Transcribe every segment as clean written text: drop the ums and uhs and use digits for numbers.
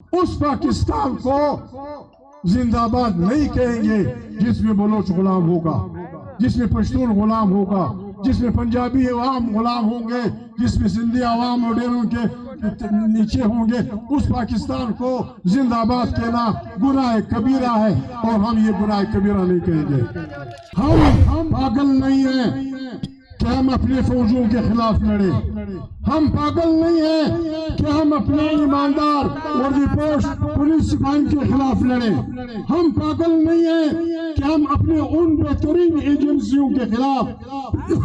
اس پاکستان کو زندہ باد نہیں کہیں گے جس میں بلوچ غلام ہوگا، جس میں پشتون غلام ہوگا، جس میں پنجابی عوام غلام ہوں گے، جس میں سندھی عوام اور ڈیروں کے نیچے ہوں گے۔ اس پاکستان کو زندہ باد کہنا گناہ کبیرہ ہے، اور ہم یہ گناہ کبیرہ نہیں کہیں گے۔ ہم پاگل نہیں ہیں کہ ہم اپنے فوجوں کے خلاف لڑیں، ہم پاگل نہیں ہیں کہ ہم اپنے ایماندار وردی پوش پولیس سپاہی کے خلاف لڑیں، ہم پاگل نہیں ہیں کہ ہم اپنے ان بہترین ایجنسیوں کے خلاف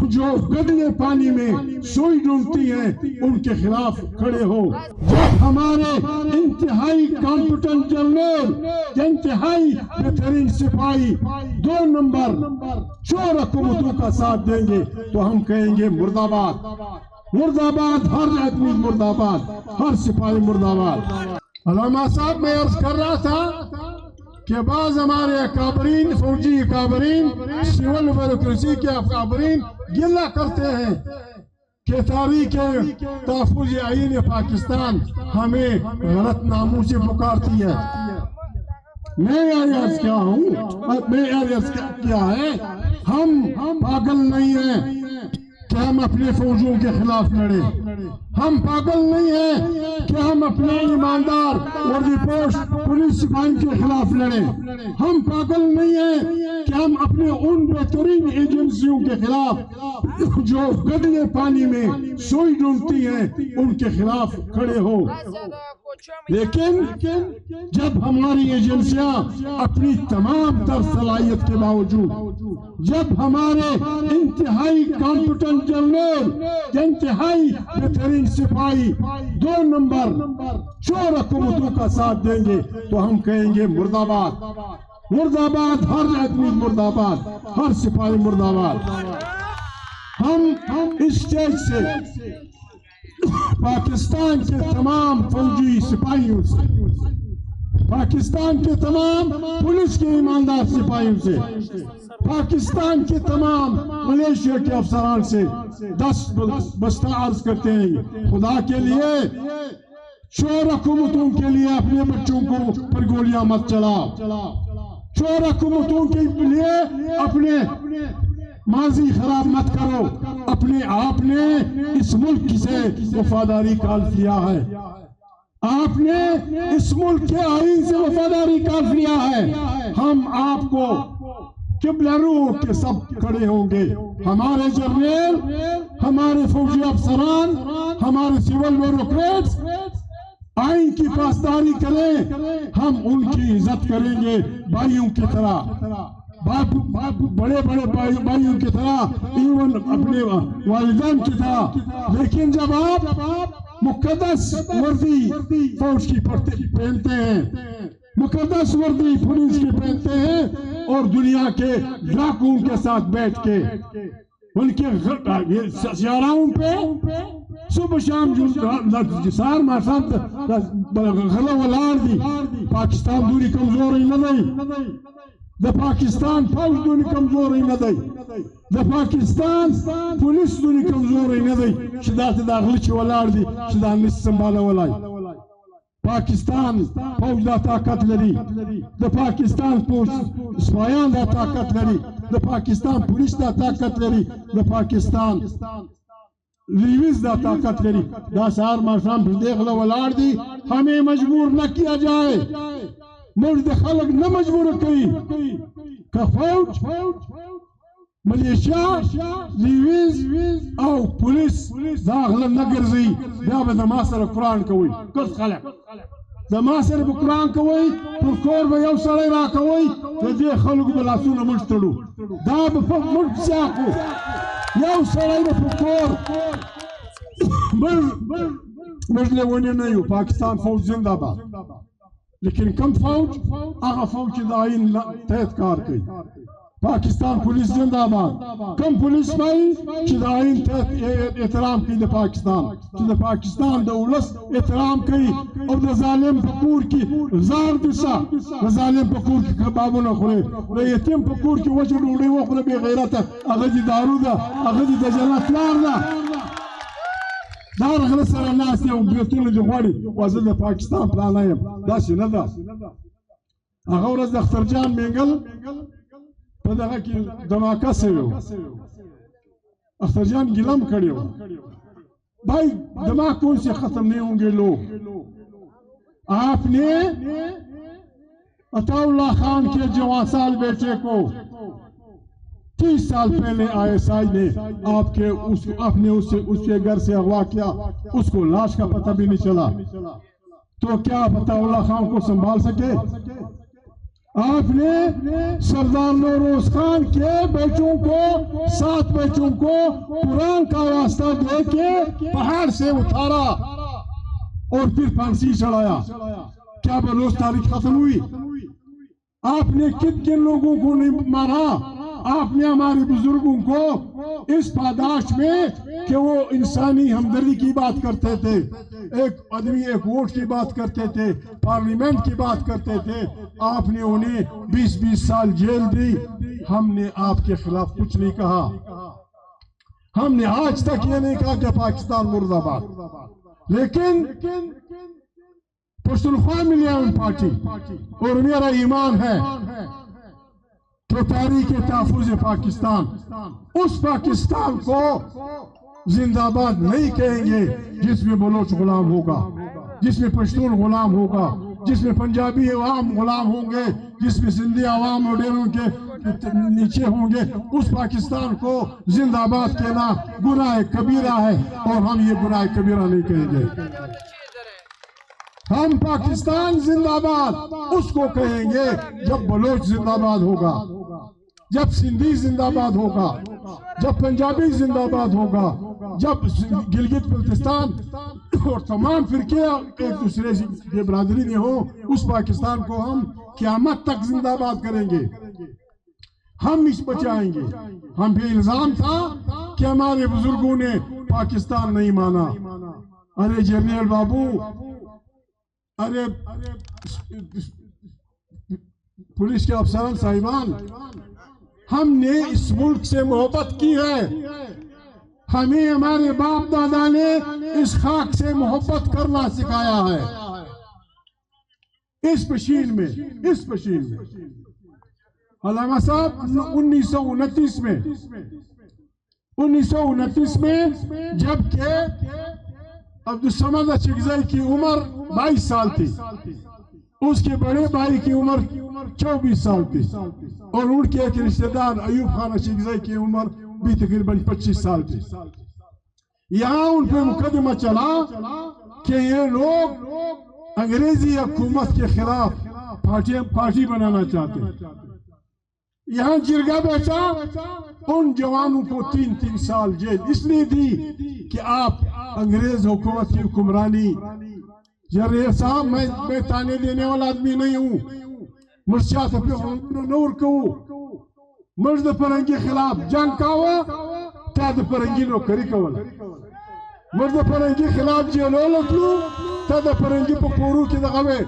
جو گدلے پانی میں سوئی ڈھونڈتی ہیں ان کے خلاف کھڑے ہو۔ جب ہمارے انتہائی کمپٹنٹ جنرل، انتہائی بہترین سپاہی 2 نمبر چور حکومتوں کا ساتھ دیں گے تو ہم کہیں گے مرد آباد، مرد آباد، ہر آدمی مرد آباد، ہر سپاہی مرد آباد۔ علامہ صاحب میں عرض کر رہا تھا کہ بعض ہمارے اکابرین، فوجی اکابرین، سول بیوروکریسی کے اکابرین گلہ کرتے ہیں کہ تاریخ تحفظ آئین پاکستان ہمیں غلط ناموں سے پکارتی ہے۔ میں عرض کیا ہوں، میں عرض کیا ہے، ہم پاگل نہیں ہیں کہ ہم اپنے فوجوں کے خلاف لڑیں، ہم پاگل نہیں ہیں کہ ہم اپنے ایماندار وردی پوش پولیس سپاہی کے خلاف لڑیں، ہم پاگل نہیں ہیں کہ ہم اپنے ان بہترین ایجنسیوں کے خلاف جو گدلے پانی میں سوئی ڈھونڈتی ہیں ان کے خلاف کھڑے ہو۔ لیکن جب ہماری ایجنسیاں اپنی تمام تر صلاحیت کے باوجود، جب ہمارے انتہائی کمپٹنٹ جنرل، انتہائی بہترین سپاہی 2 نمبر چور حکومتوں کا ساتھ دیں گے تو ہم کہیں گے مرد آباد، مرد آباد، ہر آدمی مرد آباد، ہر سپاہی مرد آباد۔ ہم اس اسٹیج سے پاکستان کے تمام فوجی سپاہیوں سے، پاکستان کے تمام پولیس کے ایماندار سپاہیوں سے، پاکستان کے تمام ملیشیا کے افسران سے بستہ عرض کرتے ہیں، خدا کے لیے چور حکومتوں کے لیے اپنے بچوں کو پر گولیاں مت چلاؤ، چور حکومتوں کے لیے اپنے ماضی خراب مت کرو، اپنے آپ نے اس ملک سے وفاداری کالف لیا ہے، آپ نے اس ملک کے آئین سے وفاداری کالف لیا ہے۔ ہم آپ کو قبلہ روح کے سب کھڑے ہوں گے، ہمارے جرنیل، ہمارے فوجی افسران، ہمارے سول بیوروکریٹس آئین کی پاسداری کریں، ہم ان کی عزت کریں گے بھائیوں کی طرح، بڑے بڑے بھائیوں کی طرح، ایون اپنے والدین کی طرح۔ لیکن جب آپ مقدس وردی فوج کی پہنتے ہیں، مقدس وردی پولیس کی پہنتے ہیں، اور دنیا کے ڈاکوؤں کے ساتھ بیٹھ کے ان کے سیاراؤں پہ صبح شام سار ماسان غلو والار دی پاکستان دوری کمزوری نہ دی، دا پاکستان فوج دوری کمزوری نہ دی، دا پاکستان پولیس دوری کمزوری نہ دی، شدا دا غلچ والار دی، شدا نس سنبالا والائی۔ پاکستان فوج دا طاقت لری، دا پاکستان سپاہیان دا طاقت لری، دا پاکستان پولیس دا طاقت لری، دا پاکستان لیویز دا طاقت لری۔ دا سار ماشام پر دیکھ لو والار دی، ہمیں مجبور نہ کیا جائے، مرد خلق نہ مجبور کری کہ فوج، ملیشیا، لیویز او پولیس داخل نگرزی بیا با دماسر قرآن کوئی کس خلق دماسر بقرآن کوئی پرکور با یو سڑی را کوئی دی خلق بلاسون مجتڑو دا با ملک سیاکو یو سڑی با پرکور مجلے ونی نیو پاکستان فوج زندہ با، لیکن کم فوج آغا فوج دا آئین تحت کار کئی، پاکستان پولیس زندہ باد، کم پولیس بائی چی دا آئین تحت احترام کی دا پاکستان، چی دا پاکستان دا اولس احترام کی، اور دا ظالم پکور کی زار دسا، دا ظالم پکور کی کبابو نہ خورے، دا یتیم پکور کی وجہ ڈوڑے وہ خورے بے غیرت ہے، اغجی دارو دا، اغجی دا جنت لار دا۔ دار غلط سر الناس يوم بيوتون اللي غوالي وازل باكستان بلانايم داسي ندا اغورز دختر جان مینگل پدغه کی دماکا سیو اختر جان گلم کڑیو بھائی دماکوں سے ختم نہیں ہوں گے لوگ آپ نے عطا اللہ خان کے 14 سال بیٹے کو 30 سال پہلے ISI نے آپ نے اس کے گھر سے اغوا کیا اس کو لاش کا پتہ بھی نہیں چلا تو کیا عطا اللہ خان کو سنبھال سکے آپ نے سردار نوروز خان کے بیٹوں کو 7 بیٹوں کو قرآن کا واسطہ دے کے پہاڑ سے اتارا اور پھر پھانسی چڑھایا کیا بلوچ تاریخ ختم ہوئی آپ نے کن لوگوں کو نہیں مارا آپ نے ہمارے بزرگوں کو اس پاداش میں کہ وہ انسانی ہمدردی کی بات کرتے تھے ایک آدمی ایک ووٹ کی بات کرتے تھے پارلیمنٹ کی بات کرتے تھے آپ نے انہیں 20 سال جیل دی ہم نے آپ کے خلاف کچھ نہیں کہا ہم نے آج تک یہ نہیں کہا کہ پاکستان مرد آباد لیکن پشتونخوا ملیون پارٹی اور میرا ایمان ہے تو تاریخ تحفظ پاکستان اس پاکستان کو زندہ باد نہیں کہیں گے جس میں بلوچ غلام ہوگا جس میں پشتون غلام ہوگا جس میں پنجابی عوام غلام ہوں گے جس میں سندھی عوام اور ڈیروں کے نیچے ہوں گے اس پاکستان کو زندہ باد کہنا گناہ کبیرہ ہے اور ہم یہ گناہ کبیرہ نہیں کہیں گے ہم پاکستان زندہ باد اس کو کہیں گے جب بلوچ زندہ باد ہوگا جب سندھی زندہ باد ہوگا جب پنجابی زندہ باد ہوگا جب گلگت بلتستان اور تمام فرقے ایک دوسرے کے برادری میں ہوں اس پاکستان کو ہم قیامت تک زندہ باد کریں گے ہم اس بچائیں گے ہم پہ الزام تھا کہ ہمارے بزرگوں نے پاکستان نہیں مانا ارے جنرل بابو ارے پولیس کے افسران صاحبان ہم نے اس ملک سے محبت کی ہے ہمیں ہمارے باپ دادا نے اس خاک سے محبت کرنا سکھایا ہے اس پشین میں علامہ صاحب 1929 میں جبکہ عبدالصمد اچھگزئی کی عمر 22 سال تھی اس کے بڑے بھائی کی عمر 24 سال تھی اور ان کے ایک رشتہ دار ایوب خان اچھگزئی کی عمر بھی تقریباً 25 سال تھی یہاں ان پہ مقدمہ چلا کہ یہ لوگ انگریزی حکومت کے خلاف پارٹی بنانا چاہتے ہیں یہاں جرگہ بیٹھا ان جوانوں کو 3 سال جیل اس لیے دی کہ آپ انگریز حکومت کی حکمرانی جریر صاحب میں تانے دینے والا آدمی نہیں ہوں مرچات پہ نور کو مرد پرنگی خلاف جنگ کاوا تاد پرنگی نو کری کول مرد پرنگی خلاف جیلولت لو تاد پرنگی پہ پورو کی دغوے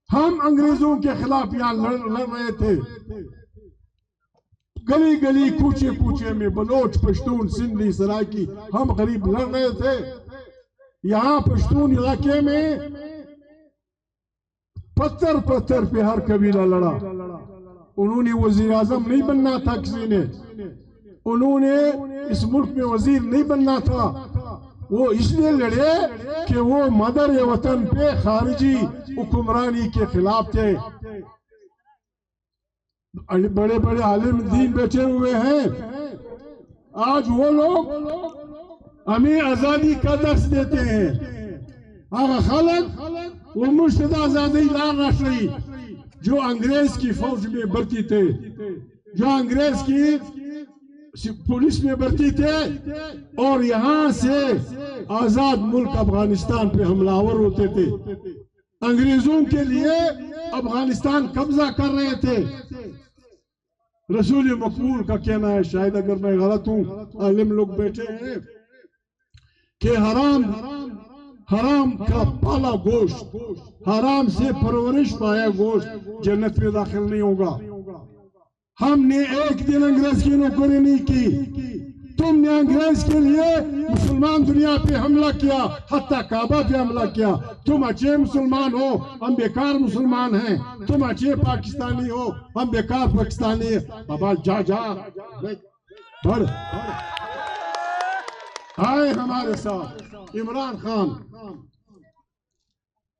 ہم انگریزوں کے خلاف یہاں لڑ رہے تھے گلی گلی کوچے کوچے میں بلوچ پشتون سندھی سرائکی ہم غریب لڑ رہے تھے یہاں پشتون علاقے میں پتھر پہ ہر قبیلہ لڑا انہوں نے وزیر اعظم نہیں بننا تھا کسی نے انہوں نے اس ملک میں وزیر نہیں بننا تھا وہ اس لیے لڑے کہ وہ مدر وطن پہ خارجی حکمرانی کے خلاف تھے بڑے بڑے عالم دین بیٹھے ہوئے ہیں آج وہ لوگ ہمیں آزادی کا درس دیتے ہیں آغا خالد وہ مرشد آزادی لار راشری جو انگریز کی فوج میں بھرتی تھے جو انگریز کی پولیس میں بھرتی تھے اور یہاں سے آزاد ملک افغانستان پہ حملہ آور ہوتے تھے انگریزوں کے لیے افغانستان قبضہ کر رہے تھے رسول مقبول کا کہنا ہے شاید اگر میں غلط ہوں عالم لوگ بیٹھے ہیں کہ حرام کا پالا گوشت حرام سے پرورش پایا گوشت جنت میں داخل نہیں ہوگا ہم نے ایک دن انگریز کی نوکری نہیں کی تم نے انگریز کے لیے مسلمان دنیا پہ حملہ کیا، حتیٰ کعبہ پہ حملہ کیا. تم اچھے مسلمان ہو، ہم بیکار مسلمان ہیں. تم اچھے پاکستانی ہو، ہم بیکار پاکستانی ہیں. بابا جا بڑھ آئے ہمارے ساتھ.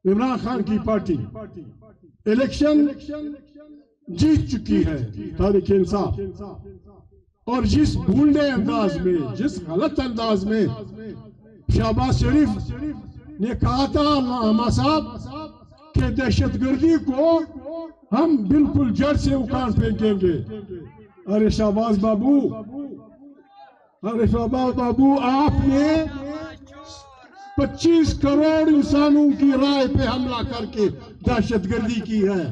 عمران خان کی پارٹی الیکشن جیت چکی ہے، تحریک انصاف. اور جس بھولنے انداز میں، جس غلط انداز میں شہباز شریف نے کہا تھا علامہ صاحب کہ دہشت گردی کو ہم بالکل جڑ سے اکھاڑ پھینکیں گے. ارے شہباز بابو آپ نے 25 کروڑ انسانوں کی رائے پہ حملہ کر کے دہشت گردی کی ہے.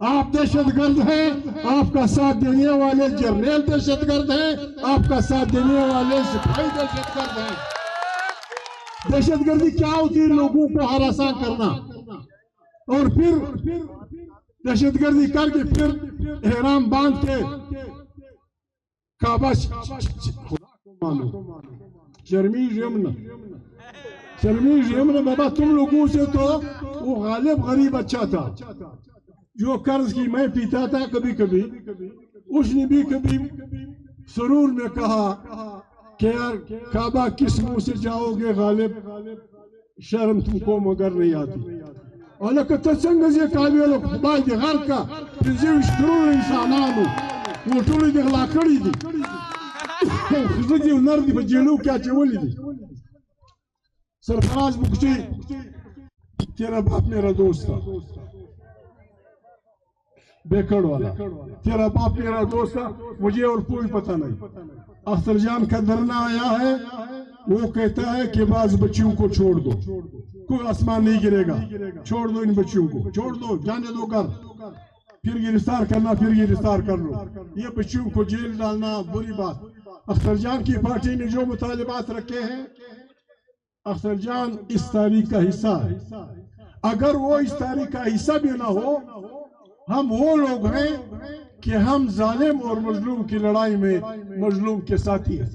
آپ دہشت گرد ہیں، آپ کا ساتھ دینے والے جرنیل دہشت گرد ہیں، آپ کا ساتھ دینے والے سپاہی دہشت گرد ہیں. دہشت گردی کیا ہوتی ہے؟ لوگوں کو ہراساں کرنا، اور پھر دہشت گردی کر کے پھر احرام باندھ کے کعبہ شرمیز یمن. بابا تم لوگوں سے تو وہ غالب غریب اچھا تھا جو قرض کی میں پیتا تھا کبھی کبھی. اس نے بھی کبھی سرور میں کہا کہ یار کعبہ کس منہ سے جاؤ گے غالب، شرم تم کو مگر نہیں آتی. اور تسنگ سے کعبہ لوگ خدا دی غر کا پنزیوش کرور انسانانو وہ ٹولی دی غلا کری دی خزدی و نردی بجیلو کیا چولی دی. سرفراز مکشی تیرا باپ میرا دوست تھا، بیکڑ والا. تیرا باپ میرا دوست تھا، مجھے اور کوئی پتہ نہیں. اختر جان کا دھرنا آیا ہے، وہ کہتا ہے کہ بعض بچیوں کو چھوڑ دو، کوئی آسمان نہیں گرے گا، چھوڑ دو ان بچیوں کو، چھوڑ دو، جانے دو گھر. پھر گرفتار کرنا، پھر گرفتار کر لو. یہ بچیوں کو جیل ڈالنا بری بات. اختر جان کی پارٹی نے جو مطالبات رکھے ہیں، اختر جان اس تاریخ کا حصہ ہے. اگر وہ اس تاریخ کا حصہ بھی نہ ہو، ہم وہ لوگ ہیں کہ ہم ظالم اور مظلوم کی لڑائی میں مظلوم کے ساتھی ہیں.